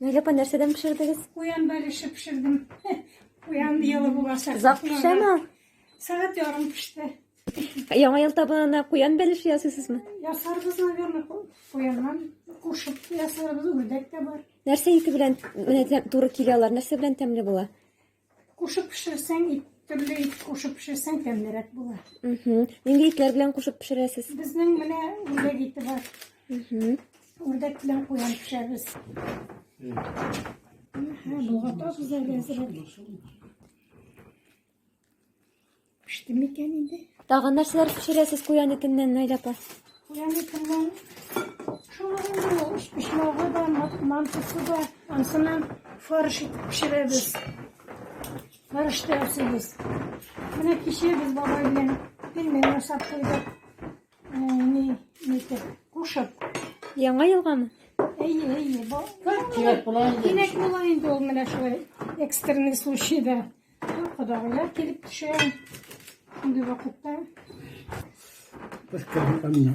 Naylapa nereden pişirdiniz? Uyan belişi pişirdim. Uyan yalı bulaşık. Zap pişe mi? Saat yarım pişti. Yaڭa yıl tabağına kuyan beliş yazısız mı? Yasarımızla görmek uyanmam. Kuşup yasarımız ördek de var. Nerse iti bilen duru kiliyalar, nerse bilen temli bula? Kuşup pişirsen türlü it kuşup pişirsen temlerek bular. Nenge itler bilen kuşup pişiresiz? Bizning mine ördek iti var. Ördek bilen uyan pişiririz. Bulgata güzel lezzet. Pişti mi indi? Dağın nerseler pişiresiz kuyan itinden Naylapa? Uyan itinden şunların da olmuş pişmağı da mantısı da ansından farış itip pişiririz. Farış dersiniz. Buna kişiye biz babayla bilmiyorum saptıydı. Ne kuşup. Yaڭa yılga mı? İyi. İnek bulayınca olmaya şöyle ekstreni sushi da. O kadar ya gelip düşüyor. Şimdi vakitte. Başka bir anne.